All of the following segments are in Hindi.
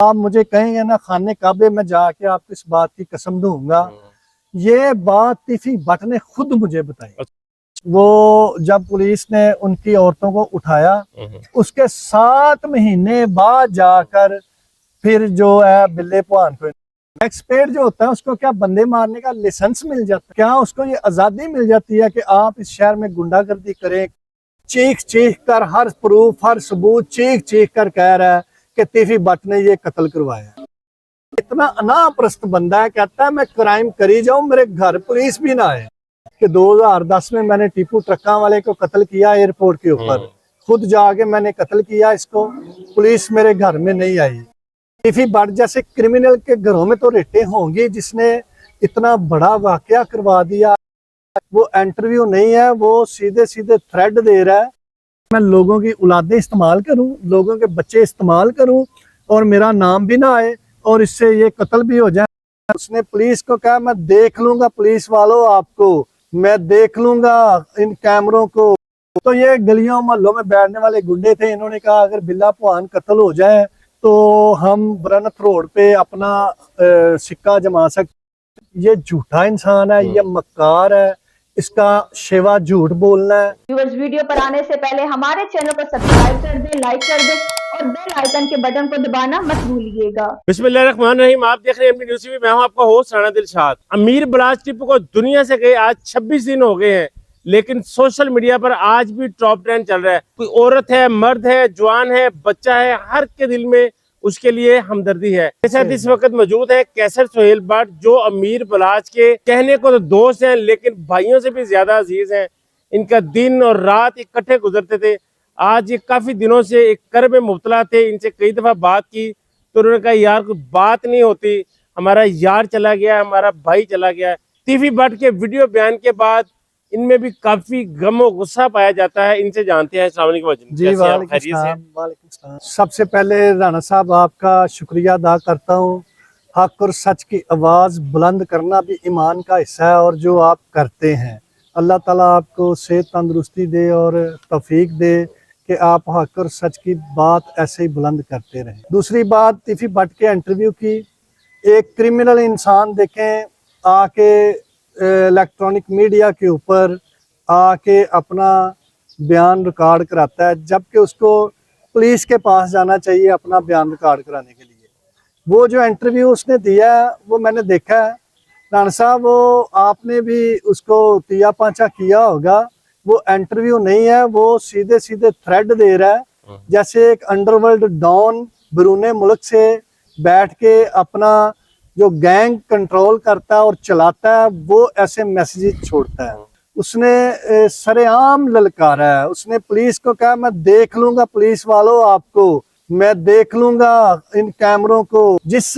आप मुझे कहेंगे ना खाने काबे में जाके आपको इस बात की कसम दूंगा, ये बात तीफी भट्ट ने खुद मुझे बताई। वो जब पुलिस ने उनकी औरतों को उठाया, उसके 7 महीने बाद जाकर फिर जो है बिल्ले पुआन को एक्सपर्ट जो होता है उसको क्या बंदे मारने का लाइसेंस मिल जाता है? क्या उसको ये आजादी मिल जाती है कि आप इस शहर में गुंडागर्दी करें? चीख चीख कर हर प्रूफ हर सबूत चीख चीख कर कह रहा है कि तीफी भट्ट ने ये कत्ल करवाया। इतना अनाप्रस्त बंदा है, कहता है मैं क्राइम करी जाऊं, मेरे घर पुलिस भी ना आए। कि 2010 में मैंने टीपू ट्रक्का वाले को कत्ल किया एयरपोर्ट के ऊपर, खुद जाके मैंने कत्ल किया इसको, पुलिस मेरे घर में नहीं आई। तीफी भट्ट जैसे क्रिमिनल के घरों में तो रेटें होंगी जिसने इतना बड़ा वाकया करवा दिया। वो इंटरव्यू नहीं है, वो सीधे सीधे थ्रेड दे रहा है मैं लोगों की औलादें इस्तेमाल करूं, लोगों के बच्चे इस्तेमाल करूं और मेरा नाम भी ना आए और इससे ये कत्ल भी हो जाए। उसने पुलिस को कहा मैं देख लूंगा, पुलिस वालों आपको मैं देख लूंगा इन कैमरों को। तो ये गलियों मोहल्लों में बैठने वाले गुंडे थे, इन्होंने कहा अगर बिल्ला पुआन कत्ल हो जाए तो हम बरनत रोड पे अपना सिक्का जमा सकते। ये झूठा इंसान है, ये मक्कार है, इसका शेवा झूठ बोलना है। व्यूअर्स, वीडियो पर आने से पहले हमारे चैनल को सब्सक्राइब कर दें, लाइक कर दें और बेल आइकन के बटन को दबाना मत भूलिएगा। बिस्मिल्लाहिर्रहमानिर्रहीम। आप देख रहे हैं न्यूज़ टीवी, मैं हूं आपका होस्ट राना दिलशाद। अमीर बलाच टिप्पू को दुनिया से गए आज 26 दिन हो गए हैं, लेकिन सोशल मीडिया पर आज भी टॉप 10 चल रहा है। कोई औरत है, मर्द है, जवान है, बच्चा है, हर के दिल में उसके लिए हमदर्दी है। मेरे साथ इस वक्त मौजूद है कैसर सोहेल भट्ट, जो अमीर बलाच के कहने को तो दोस्त हैं लेकिन भाइयों से भी ज्यादा अजीज हैं। इनका दिन और रात इकट्ठे गुजरते थे। आज ये काफी दिनों से एक कर्ब में मुब्तला थे। इनसे कई दफा बात की तो उन्होंने कहा यार कोई बात नहीं होती, हमारा यार चला गया, हमारा भाई चला गया। तीफी भट्ट के वीडियो बयान के बाद इनमें भी काफी गम और गुस्सा पाया जाता है। इनसे जानते हैं। अस्सलाम वालेकुम जी। वालेकुम। सबसे पहले राणा साहब आपका शुक्रिया अदा करता हूँ। हक और सच की आवाज़ बुलंद करना भी ईमान का हिस्सा है और जो आप करते हैं, अल्लाह ताला आपको सेहत तंदुरुस्ती दे और तौफीक दे कि आप हक और सच की बात ऐसे ही बुलंद करते रहें। दूसरी बात, तीफी भट्ट के इंटरव्यू की, एक क्रिमिनल इंसान देखें आके इलेक्ट्रॉनिक मीडिया के ऊपर आके अपना बयान रिकॉर्ड कराता है, जबकि उसको पुलिस के पास जाना चाहिए अपना बयान रिकॉर्ड कराने के लिए। वो जो इंटरव्यू उसने दिया है वो मैंने देखा है। राणा साहब, वो आपने भी उसको तिया पांचा किया होगा। वो इंटरव्यू नहीं है, वो सीधे सीधे थ्रेड दे रहा है जैसे एक अंडरवर्ल्ड डॉन बैरून मुल्क से बैठ के अपना जो गैंग कंट्रोल करता है और चलाता है, वो ऐसे मैसेजेस छोड़ता है। उसने सरेआम ललकारा है। उसने पुलिस को कहा मैं देख लूंगा, पुलिस वालों आपको मैं देख लूंगा इन कैमरों को। जिस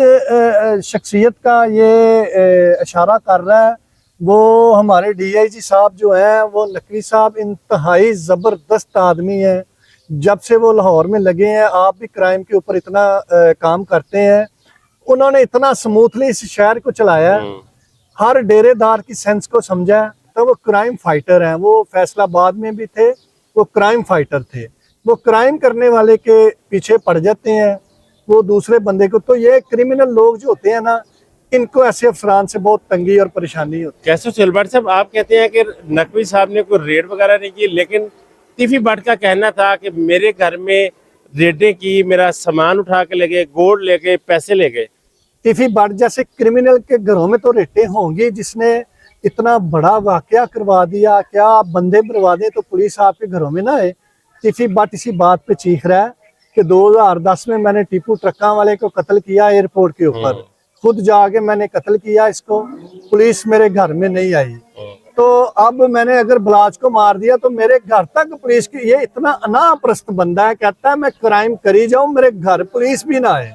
शख्सियत का ये इशारा कर रहा है वो हमारे DIG साहब जो हैं, वो नकवी साहब इंतहाई ज़बरदस्त आदमी है। जब से वो लाहौर में लगे हैं, आप भी क्राइम के ऊपर इतना काम करते हैं, उन्होंने इतना स्मूथली इस शहर को चलाया, हर डेरेदार की सेंस को समझा। तो वो क्राइम फाइटर हैं। वो फैसलाबाद में भी थे, वो क्राइम फाइटर थे। वो क्राइम करने वाले के पीछे पड़ जाते हैं, वो दूसरे बंदे को। तो ये क्रिमिनल लोग जो होते हैं ना, इनको ऐसे अफसरान से बहुत तंगी और परेशानी होती है। कैसर सोहेल भट्ट साहब, आप कहते हैं कि नकवी साहब ने कोई रेड वगैरह नहीं की, लेकिन तीफी भट्ट का कहना था कि मेरे घर में रेडें की, मेरा सामान उठा के ले गए, गोल्ड ले गए, पैसे ले गए। तीफी भट्ट जैसे क्रिमिनल के घरों में तो रेटें होंगी जिसने इतना बड़ा वाकया करवा दिया। क्या आप बंदे मरवा दें तो पुलिस आपके घरों में ना आए? तीफी भट्ट इसी बात पे चीख रहा है कि 2010 में मैंने टीपू ट्रक्का वाले को कत्ल किया एयरपोर्ट के ऊपर, खुद जाके मैंने कत्ल किया इसको, पुलिस मेरे घर में नहीं आई। तो अब मैंने अगर बलाच को मार दिया तो मेरे घर तक पुलिस की। ये इतना अनाप्रस्त बंदा है, कहता है मैं क्राइम करी जाऊं, मेरे घर पुलिस भी ना आए।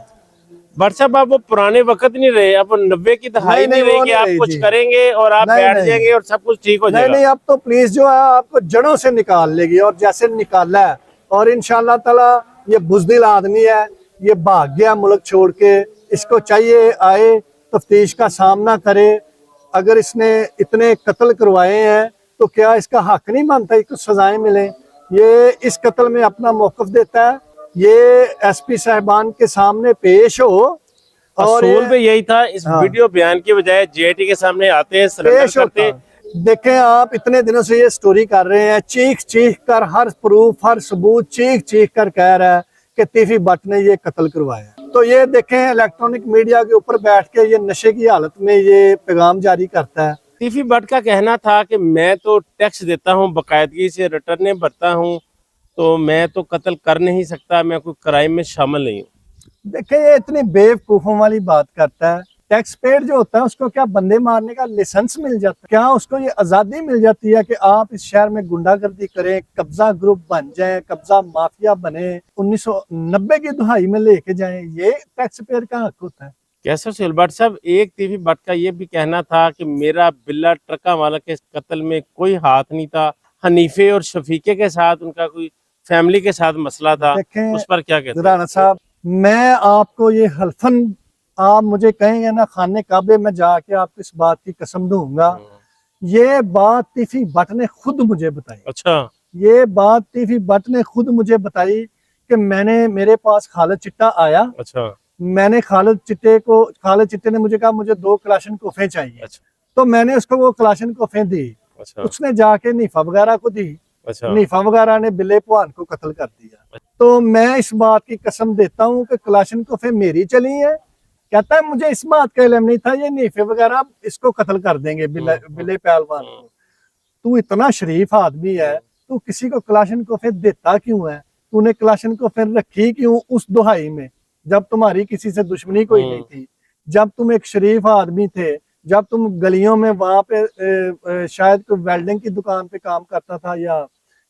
भट्ट साहब, आप वो पुराने वक्त नहीं रहे, अब 90 की दहाई नहीं रहे कि आप कुछ करेंगे और आप बैठ जाएंगे और सब कुछ ठीक हो जाएगा। नहीं, अब तो पुलिस जो है आपको जड़ों से निकाल लेगी और जैसे निकाला है। और इंशाल्लाह ताला ये बुज़दिल आदमी है, ये भाग गया मुल्क छोड़ के। इसको चाहिए आए, तफ्तीश का सामना करे। अगर इसने इतने कत्ल करवाए हैं तो क्या इसका हक नहीं बनता इसको सजाएं मिले? ये इस कत्ल में अपना मौक़िफ़ देता है, ये एसपी साहबान के सामने पेश हो और असूल पे यही था, इस हाँ। वीडियो बयान की बजाय जेटी के सामने आते हैं, सरेंडर पेश करते हैं। होता। देखें आप इतने दिनों से ये स्टोरी कर रहे हैं, चीख चीख कर हर प्रूफ हर सबूत चीख चीख कर कह रहा है कि तीफी भट्ट ने ये कत्ल करवाया। तो ये देखें इलेक्ट्रॉनिक मीडिया के ऊपर बैठ के ये नशे की हालत में ये पैगाम जारी करता है। तीफी भट्ट का कहना था कि मैं तो टैक्स देता हूं, बाकायदगी से रिटर्नें भरता हूं, तो मैं तो कत्ल कर नहीं सकता, मैं कोई क्राइम में शामिल नहीं हूं। देखिए ये इतनी बेवकूफों वाली बात करता है। टैक्स पेड जो होता है उसको क्या बंदे मारने का लाइसेंस मिल जाता है? क्या उसको ये आजादी मिल जाती है कि आप इस शहर में गुंडागर्दी करें, कब्जा ग्रुप बन जाएं, कब्जा माफिया बने, 1990 की दुहाई में लेके जाएं? ये टैक्स पेड का हक होता है? कैसर सुहेल भट्ट साहब, एक तीफी भट्ट का ये भी कहना था कि मेरा बिल्ला ट्रका वाला के कत्ल में कोई हाथ नहीं था, हनीफे और शफीके के साथ उनका कोई फैमिली के साथ मसला था, देखें उस पर क्या कहते हैं? राणा साहब, मैं आपको ये हल्फन आप मुझे कहेंगे ना खाने काबे में जाके आपको इस बात की कसम दूंगा, ये बात तीफी भट्ट ने खुद मुझे बताई। अच्छा, ये बात तीफी भट्ट ने खुद मुझे बताई कि मेरे पास खालिद चिट्टा आया, अच्छा, मैंने खालिद चिट्टे ने मुझे कहा मुझे 2 क्लाशनकोफें चाहिए। अच्छा, तो मैंने उसको वो क्लाशनकोफें दी, अच्छा, उसने जाके नीफा वगैरह को दी, अच्छा, नीफा वगैरह ने बिल्ले पुआन को कत्ल कर दिया। तो मैं इस बात की कसम देता हूँ कि क्लाशनकोफें मेरी चली है। कहता है मुझे इस बात का इल्म नहीं था, ये नीफे वगैरह इसको कत्ल कर देंगे बिल्ले पहलवान को। तू इतना शरीफ आदमी है, तू किसी को क्लाशनकोफें देता क्यों है? तूने क्लाशनकोफें रखी क्यों उस दुहाई में जब तुम्हारी किसी से दुश्मनी कोई नहीं थी, जब तुम एक शरीफ आदमी थे, जब तुम गलियों में वहां पे शायद कोई वेल्डिंग की दुकान पे काम करता था या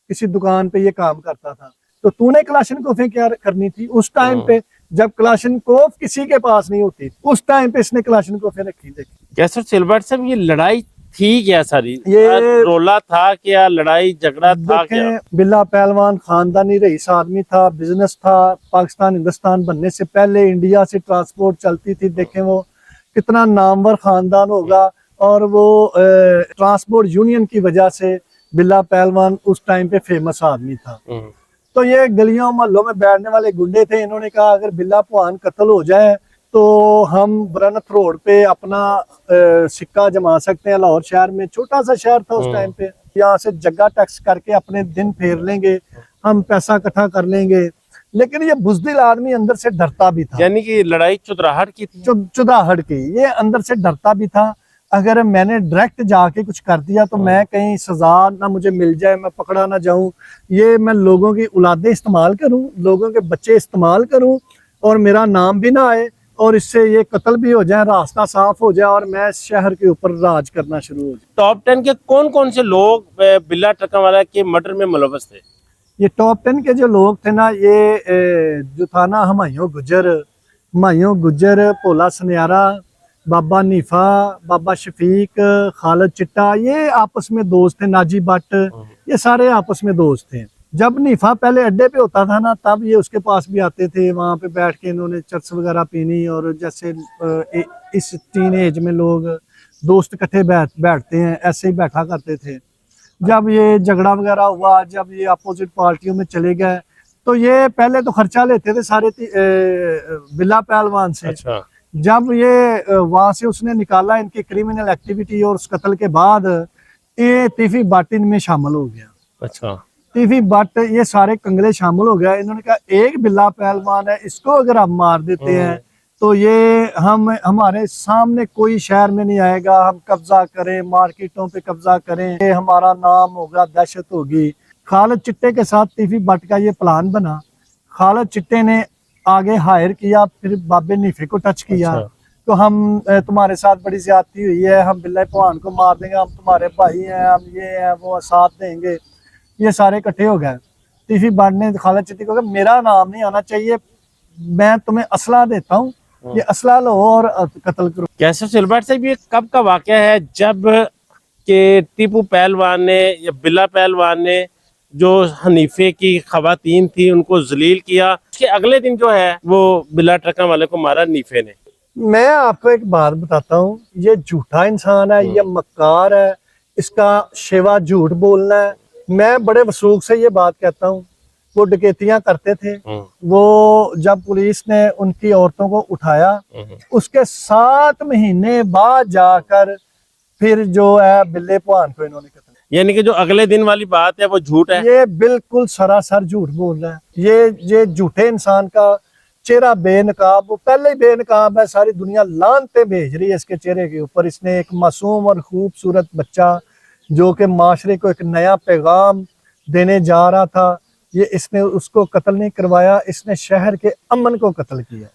किसी दुकान पे ये काम करता था, तो तूने क्लाशनकोफें क्या करनी थी उस टाइम पे जब क्लाशनकोफ किसी के पास नहीं होती? उस टाइम पे इसने क्लाशनकोफें रखी। देखी कैसर सुहेल भट्ट साहब, ये लड़ाई थी क्या सारी? ये रोला था क्या, लड़ाई झगड़ा था क्या? देखें, बिल्ला पहलवान खानदानी रईस आदमी था, बिजनेस था। पाकिस्तान हिंदुस्तान बनने से पहले इंडिया से ट्रांसपोर्ट चलती थी। देखें वो कितना नामवर खानदान होगा, और वो ट्रांसपोर्ट यूनियन की वजह से बिल्ला पहलवान उस टाइम पे फेमस आदमी था। तो ये गलियों मोहल्लों में बैठने वाले गुंडे थे, इन्होंने कहा अगर बिल्ला पुआन कत्ल हो जाए तो हम ब्रनथ रोड पे अपना सिक्का जमा सकते हैं। लाहौर शहर में छोटा सा शहर था उस टाइम पे, यहाँ से जगह टैक्स करके अपने दिन फेर लेंगे, हम पैसा इकट्ठा कर लेंगे। लेकिन ये बुजदिल आदमी अंदर से डरता भी था, यानी कि लड़ाई चुदराहट की थी, चुदाहट की। ये अंदर से डरता भी था, अगर मैंने डायरेक्ट जाके कुछ कर दिया तो मैं कहीं सजा ना मुझे मिल जाए, मैं पकड़ा ना जाऊं, ये मैं लोगों की औलादें इस्तेमाल करूं, लोगों के बच्चे इस्तेमाल करूं और मेरा नाम भी ना आए, और इससे ये कत्ल भी हो जाए, रास्ता साफ हो जाए और मैं शहर के ऊपर राज करना शुरू हो जाए। टॉप 10 के कौन कौन से लोग बिल्ला ट्रकावाला के मर्डर में मुलव्वस थे? ये टॉप 10 के जो लोग थे ना, ये जो था ना, हुमायूं गुज्जर, भोला सनियारा, बाबा नीफा, बाबा शफीक, खालिद चिट्टा, ये आपस में दोस्त थे। नाजी भट्ट, ये सारे आपस में दोस्त थे। जब नीफा पहले अड्डे पे होता था ना, तब ये उसके पास भी आते थे, वहां पे बैठ के इन्होंने चर्च वगैरह पीनी, और जैसे इस टीन एज में लोग दोस्त इकट्ठे बैठते हैं, ऐसे ही बैठा करते थे। जब ये झगड़ा वगैरह हुआ, जब ये अपोजिट पार्टियों में चले गए, तो ये पहले तो खर्चा लेते थे सारे बिल्ला पहलवान से। अच्छा, जब ये वहां से उसने निकाला इनकी क्रिमिनल एक्टिविटी और उस कत्ल के बाद, ये तीफी भट्ट इनमें शामिल हो गया। अच्छा, तीफी भट्ट, ये सारे कंगले शामिल हो गया। इन्होंने कहा एक बिल्ला पहलवान है, इसको अगर हम मार देते हैं तो ये हमारे सामने कोई शहर में नहीं आएगा, हम कब्जा करें, मार्केटों पे कब्जा करें, ये हमारा नाम होगा, दहशत होगी। खालिद चिट्टे के साथ तीफी भट्ट का ये प्लान बना। खालिद चिट्टे ने आगे हायर किया, फिर बाबे नीफे को टच किया। अच्छा। तो हम तुम्हारे साथ बड़ी ज्यादती हुई है, हम बिल्ला पुआन को मार देंगे, हम तुम्हारे भाई हैं, हम ये हैं, वो साथ देंगे। ये सारे इकट्ठे हो गए। तीफी भट्ट ने खालिद चिट्टे को कहा मेरा नाम नहीं आना चाहिए, मैं तुम्हें असला देता हूँ, ये असला लो और कत्ल करो। कैसर सुहेल भट्ट साहब, ये कब का वाकया है जब के टीपू पहलवान ने या बिल्ला पहलवान ने जो हनीफे की खवातीन थी उनको जलील किया, उसके अगले दिन जो है वो बिल्ला ट्रका वाले को मारा नीफे ने? मैं आपको एक बात बताता हूँ, ये झूठा इंसान है, ये मक्कार है, इसका शेवा झूठ बोलना है। मैं बड़े वसूख से ये बात कहता हूँ, वो डकैतियां करते थे। वो जब पुलिस ने उनकी औरतों को उठाया, उसके 7 महीने बाद जाकर फिर जो है बिल्ले पुआन को इन्होंने कत्ल। यानी कि जो अगले दिन वाली बात है वो झूठ है। ये बिल्कुल सरासर झूठ बोल रहा है। ये झूठे इंसान का चेहरा बेनकाब, वो पहले ही बेनकाब है, सारी दुनिया लानते भेज रही है इसके चेहरे के ऊपर। इसने एक मासूम और खूबसूरत बच्चा जो कि माशरे को एक नया पैगाम देने जा रहा था, ये इसने उसको कत्ल नहीं करवाया, इसने शहर के अमन को कत्ल किया।